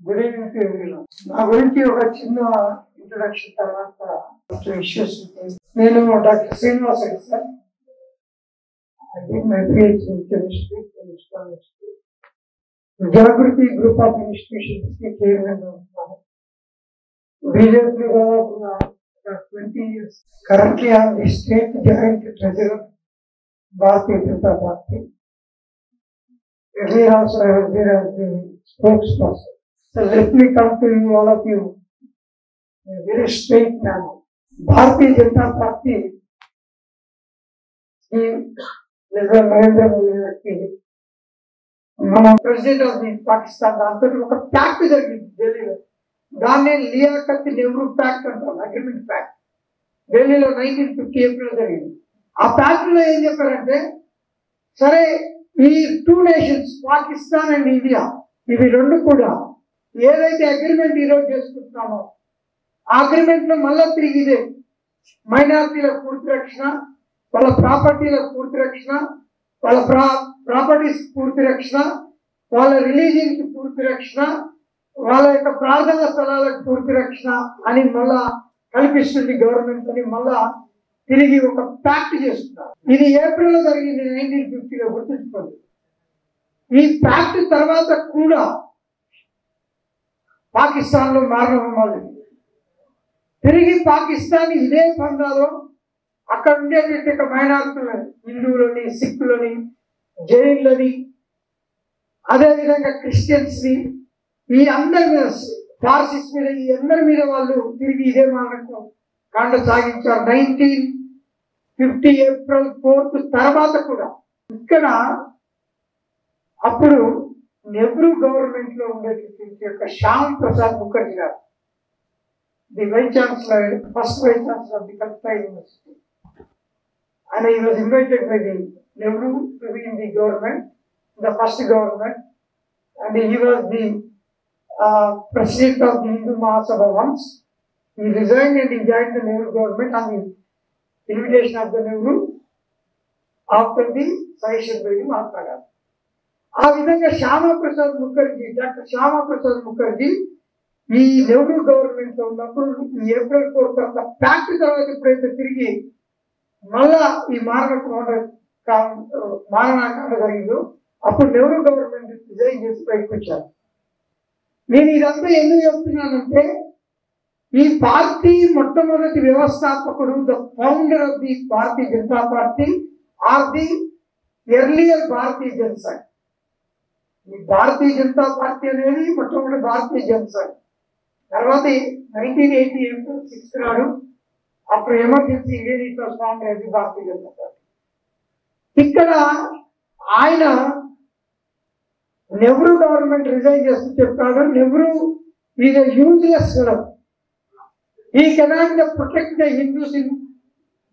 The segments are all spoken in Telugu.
Good evening to everyone. నా గురించి ఒక చిన్న ఇంట్రొడక్షన్ తర్వాత ఇష్యూస్. నేను doctor Srinivas Reddy sir. Jagruti group of institutions కి చైర్మన్ ఉన్నాను. బీజేపీలో 20 years. Currently I am the state joint treasurer Bharatiya Janata Party. Earlier also I was there as the spokesperson. So let me come to you, all of you, in a very straight manner. Bharatiya Janata Party is Narendra Modi మన ప్రెసిడెంట్ ఆఫ్ ది పాకిస్తాన్ దాంతో ఒక ప్యాక్ట్ జరిగింది ఢిల్లీలో. దాన్ని లియాఖత్ నెహ్రూ ప్యాక్ట్ అంటారు, అగ్రిమెంట్ ప్యాక్ట్. ఢిల్లీలో 1950 ఏప్రిల్ జరిగింది. ఆ ప్యాక్ట్ లో ఏం చెప్పారంటే, సరే ఈ 2 nations పాకిస్తాన్ అండ్ ఇండియా, ఇవి రెండు కూడా ఏదైతే అగ్రిమెంట్ ఈరోజు చేసుకుంటున్నామో ఆ అగ్రిమెంట్ లో మళ్ళా తిరిగి ఇదే మైనారిటీలకు పూర్తి రక్షణ, వాళ్ళ ప్రాపర్టీలకు పూర్తి రక్షణ, వాళ్ళ ప్రాపర్టీస్ పూర్తి రక్షణ, వాళ్ళ రిలీజియన్ కి పూర్తి రక్షణ, వాళ్ళ యొక్క ప్రార్థనా స్థలాలకు పూర్తి రక్షణ అని మళ్ళా కల్పిస్తుంది గవర్నమెంట్ అని మళ్ళా తిరిగి ఒక ప్యాక్ట్ చేస్తున్నారు. ఇది ఏప్రిల్లో జరిగింది 1950లో, గుర్తుంచుకోండి. ఈ ప్యాక్ట్ తర్వాత కూడా పాకిస్తాన్ లో మారణహోమాలు తిరిగి పాకిస్తాన్ ఇదే పందాలో అక్కడ ఉండేటువంటి మైనారిటీలని, హిందువులని, సిక్కులని, జైన్లని, అదేవిధంగా క్రిస్టియన్స్ ని, ఈ అందరి మీద, పార్సిస్ మీద, ఈ అందరి మీద వాళ్ళు తిరిగి ఇదే మానకు కాండ సాగించారు. 1950 ఏప్రిల్ 4 తర్వాత కూడా ఇక్కడ అప్పుడు నెహ్రూ గవర్నమెంట్ లో ఉండేటువంటి యొక్క శ్యామ్ ప్రసాద్ ముఖర్జీ గారు, the vice chancellor, first vice chancellor of the Calcutta university, and he was invited by the Nehru to be in the government, the first government, and he was the president of the Hindu Mahasabha once. He resigned and he joined the Nehru government on the invitation of the Nehru after the suggestion by the Mahatma Gandhi. ఆ విధంగా శ్యామా ప్రసాద్ ముఖర్జీ, డాక్టర్ శ్యామా ప్రసాద్ ముఖర్జీ ఈ నెహ్రూ గవర్నమెంట్ లో ఉన్నప్పుడు ఈ ఏప్రిల్ 4 తర్వాత ప్యాక్ట్ తర్వాత ఎప్పుడైతే తిరిగి మళ్ళా ఈ మారణకాండ జరిగిందో అప్పుడు నెహ్రూ గవర్నమెంట్ రిజైన్ చేసి బయటకు వచ్చారు. నేను ఇదంతా ఎందుకు చెప్తున్నానంటే, ఈ పార్టీ మొట్టమొదటి వ్యవస్థాపకుడు, the founder of the Bharatiya Janata party or the earlier Bharatiya Jana Sangh. ఈ భారతీయ జనతా పార్టీ అనేది మొట్టమొదటి భారతీయ జనసంఘ్. తర్వాత 1980 ఏప్రిల్ 6 నాడు అప్పుడు ఎమర్జెన్సీ భారతీయ జనతా పార్టీ. ఇక్కడ ఆయన నెహ్రూ గవర్నమెంట్ రిజైన్ చేస్తూ చెప్పాడు, Nehru is a useless fellow. He cannot protect the Hindus in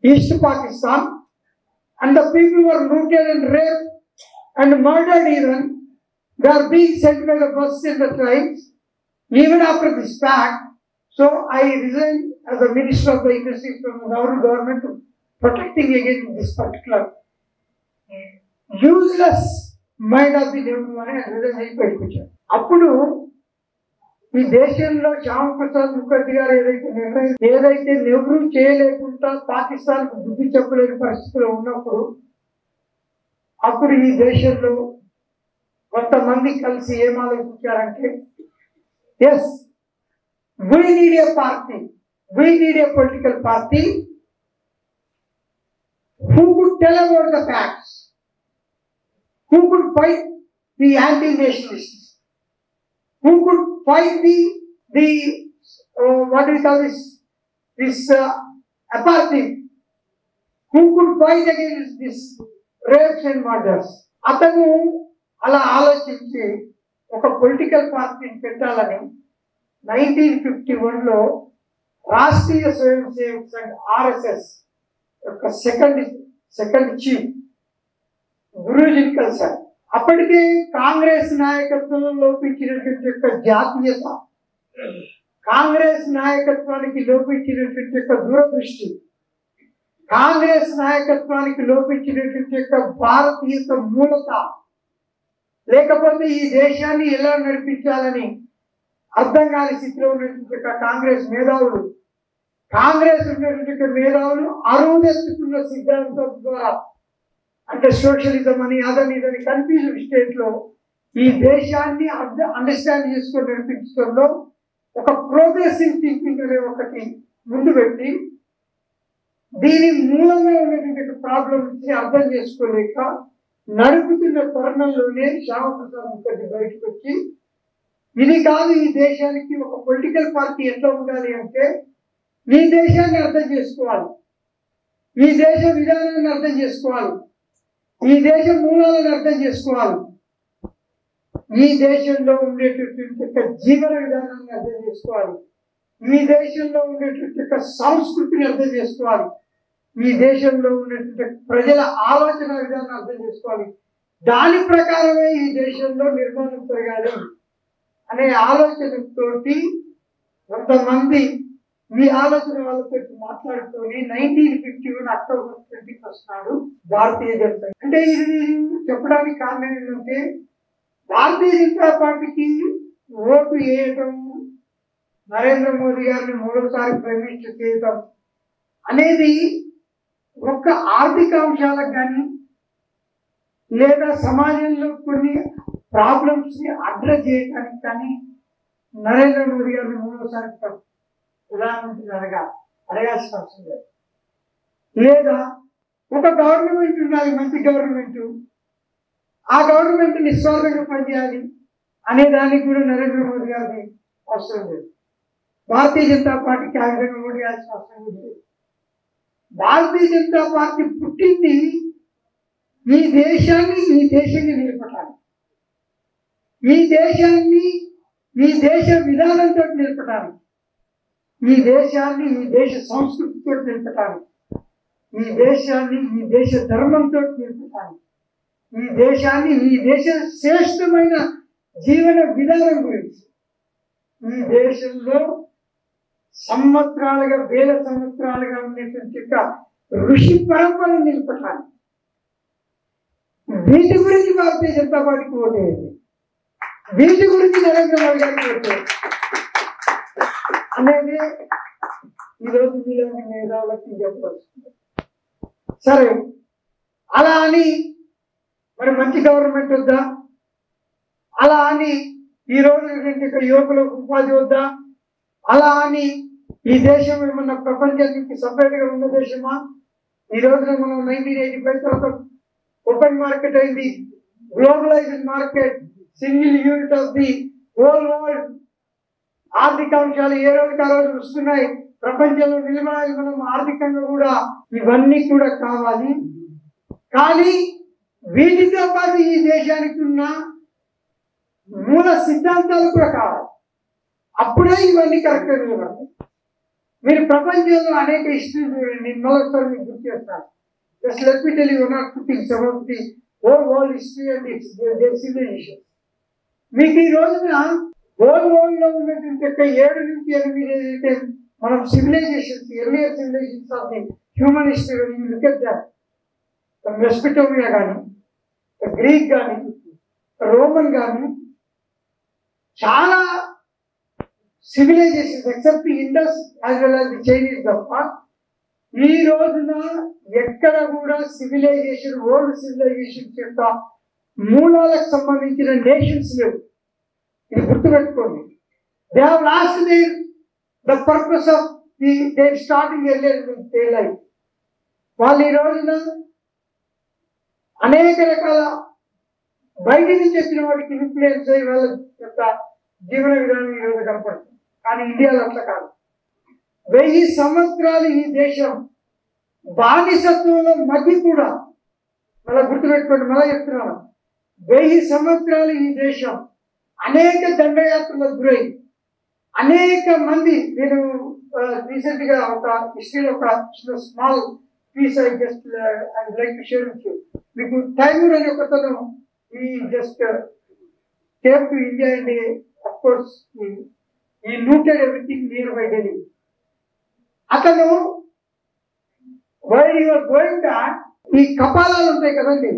East Pakistan and the people were looted and rape and murdered even. They are being sent by the bus in the trains even after this pact. So I resigned as a minister of the industries from the government to protecting against this particular useless mind of the Nehru అని రిజైన్ అయి పెట్టుకొచ్చారు. అప్పుడు ఈ దేశంలో శ్యామ్ ప్రసాద్ ముఖర్జీ గారు ఏదైతే నెహ్రూ చేయలేకుండా పాకిస్తాన్ కు బుద్ధి చెప్పలేని పరిస్థితిలో ఉన్నప్పుడు అప్పుడు ఈ దేశంలో కొంతమంది కలిసి ఏం ఆలోచించారంటే, yes, we need a party, we need a political party who could tell about the facts, who could fight the anti-nationalists, who could fight the what do we call this apartheid, who could fight against this rapes and murders. అతను అలా ఆలోచించి ఒక పొలిటికల్ పార్టీని పెట్టాలని 1951లో రాష్ట్రీయ స్వయం సేవక్ సంఘ్ ఆర్ఎస్ఎస్ యొక్క సెకండ్ చీఫ్ గురూజీని కలిశారు. అప్పటికే కాంగ్రెస్ నాయకత్వంలో లోపించినటువంటి యొక్క జాతీయత, కాంగ్రెస్ నాయకత్వానికి లోపించినటువంటి యొక్క దూరదృష్టి, కాంగ్రెస్ నాయకత్వానికి లోపించినటువంటి యొక్క భారతీయత మూలత, లేకపోతే ఈ దేశాన్ని ఎలా నడిపించాలని అర్థం కాని స్థితిలో ఉన్నటువంటి కాంగ్రెస్ మేధావులు అరువునెత్తుకున్న సిద్ధాంతం ద్వారా అంటే సోషలిజం అని అదని ఇదని కన్ఫ్యూజన్ స్టేట్ లో ఈ దేశాన్ని అండర్స్టాండ్ చేసుకొని నడిపించడంలో ఒక ప్రోగ్రెసివ్ థింకింగ్ అనే ఒకటి ముందు పెట్టి దీని మూలంగా ఉన్నటువంటి ప్రాబ్లమ్స్ ని అర్థం చేసుకోలేక నడుపుతున్న తరుణంలోనే శ్యామప్రసాద్ ముఖర్జీ బయటకు వచ్చి ఇది కాదు ఈ దేశానికి ఒక పొలిటికల్ పార్టీ ఎట్లా ఉండాలి అంటే ఈ దేశాన్ని అర్థం చేసుకోవాలి, ఈ దేశ విధానాన్ని అర్థం చేసుకోవాలి, ఈ దేశ మూలాలను అర్థం చేసుకోవాలి, ఈ దేశంలో ఉండేటటువంటి జీవన విధానాన్ని అర్థం చేసుకోవాలి, ఈ దేశంలో ఉండేటటువంటి సంస్కృతిని అర్థం చేసుకోవాలి, ఈ దేశంలో ఉన్నటువంటి ప్రజల ఆలోచన విధానాన్ని అర్థం చేసుకోవాలి, దాని ప్రకారమే ఈ దేశంలో నిర్మాణం జరగాలి అనే ఆలోచనతోటి కొంతమంది ఈ ఆలోచన వాళ్ళతో మాట్లాడుకొని 1951 అక్టోబర్ 21 నాడు భారతీయ జనతా అంటే ఇది చెప్పడానికి కారణం ఏంటంటే భారతీయ జనతా పార్టీకి ఓటు వేయటం, నరేంద్ర మోదీ గారిని మూడోసారి ప్రైమ్ మినిస్టర్ చేయటం అనేది ఒక్క ఆర్థిక అంశాలకు కానీ లేదా సమాజంలో కొన్ని ప్రాబ్లమ్స్ ని అడ్రస్ చేయడానికి కానీ నరేంద్ర మోదీ గారిని మూడోసారి ప్రధానమంత్రి అడగాల్సిన అవసరం లేదు. లేదా ఒక గవర్నమెంట్ ఉండాలి, మంచి గవర్నమెంట్, ఆ గవర్నమెంట్ నిస్వార్థంగా పనిచేయాలి అనే దానికి కూడా నరేంద్ర మోదీ గారిని అవసరం లేదు. భారతీయ జనతా పార్టీకి ఆ విధంగా ఓటు వేయాల్సిన అవసరం లేదు. భారతీయ జనతా పార్టీ పుట్టింది ఈ దేశాన్ని నిలపటాలి, ఈ దేశాన్ని ఈ దేశ విధానంతో నిలపటానికి, ఈ దేశాన్ని ఈ దేశ సంస్కృతితో నిలపటానికి, ఈ దేశాన్ని ఈ దేశ ధర్మంతో నిలపటానికి, ఈ దేశాన్ని ఈ దేశ శ్రేష్టమైన జీవన విధానం గురించి, ఈ దేశంలో సంవత్సరాలుగా వేల సంవత్సరాలుగా ఉండేటువంటి ఋషి పరంపరను నిలపటానికి, వీటి గురించి భారతీయ జనతా పార్టీకి ఓటేయండి, వీటి గురించి నరేంద్ర మోదీ గారికి ఓటేయండి అనేది ఈరోజు మీలోని మేధావులకి చెప్పవలసింది. సరే, అలా అని మరి మంచి గవర్నమెంట్ వద్దా, అలా అని ఈ రోజు యువకులకు ఉపాధి వద్దా, అలా అని ఈ దేశం ఏమన్నా ప్రపంచానికి సపరేట్ గా ఉన్న దేశమా? ఈ రోజున మనం 1985 తర్వాత ఓపెన్ మార్కెట్ అయింది, globalised market, single unit of the whole world. ఆర్థిక అంశాలు ఏ రోజుకి ఆ రోజు వస్తున్నాయి, ప్రపంచంలో నిలబడాలి మనం ఆర్థికంగా కూడా, ఇవన్నీ కూడా కావాలి. కానీ వీటితో పాటు ఈ దేశానికి ఉన్న మూల సిద్ధాంతాలు కూడా కావాలి, అప్పుడే ఇవన్నీ కరెక్ట్గా నిలబడతాయి. మీరు ప్రపంచంలో అనేక హిస్టరీ చూడండి, మరొకసారి మీకు గుర్తు చేస్తాను. Just let me tell you one or two things about the whole world history and its civilization. మీకు ఈ రోజున హోల్ వరల్డ్ లో ఉన్నటువంటి 7 నుంచి 8 ఏదైతే మనం civilisations, earlier civilisations of the human history look at that, Mesopotamia కానీ, గ్రీక్ కానీ, రోమన్ కానీ, చాలా civilisations except Indus as well as the Chinese తప్ప ఈ రోజున ఎక్కడ కూడా సివిలైజేషన్, వరల్డ్ సివిలైజేషన్స్ యొక్క మూలాలకు సంబంధించిన నేషన్స్ లేవు. ఇది గుర్తుపెట్టుకోండి. They have lost the purpose of they starting earlier life. వాళ్ళు ఈ రోజున అనేక రకాల బయట నుంచి వచ్చిన వాటికి ఇన్ఫ్లుయెన్స్ అయ్యి వాళ్ళ యొక్క జీవన విధానం ఈ రోజు కనపడుతుంది. కానీ ఇండియాలో అట్లా కాదు. 1000 సంవత్సరాలు ఈ దేశం బానిసత్వంలో మధ్య కూడా, మళ్ళీ గుర్తుపెట్టుకోండి, మళ్ళీ చెప్తున్నాను, 1000 సంవత్సరాలు ఈ దేశం అనేక దండయాత్రలకు గురై అనేక మంది, నేను రీసెంట్ గా ఒక హిస్టరీలో ఒక small piece I just I like to share with you. మీకు తైమూర్ అనే ఒకతను ఈ just came to India and of course ఈ looted everything near by Delhi. అతను వైల్ యువర్ గోయింగ్ బ్యాక్, ఈ కపాలాలు ఉంటాయి కదండి,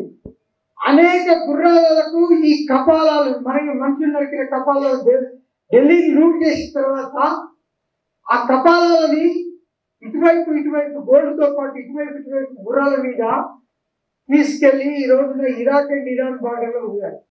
అనేక గుర్రాలకు ఈ కపాలాలు, మనకి మనుషులు నరికిన కపాలాలు ఢిల్లీని లూట్ చేసిన తర్వాత ఆ కపాలని ఇటువైపు గోల్డ్తో పాటు ఇటువైపు గుర్రాల మీద తీసుకెళ్లి ఈ రోజున ఇరాక్ అండ్ ఇరాన్ బార్డర్లో వదిలారు.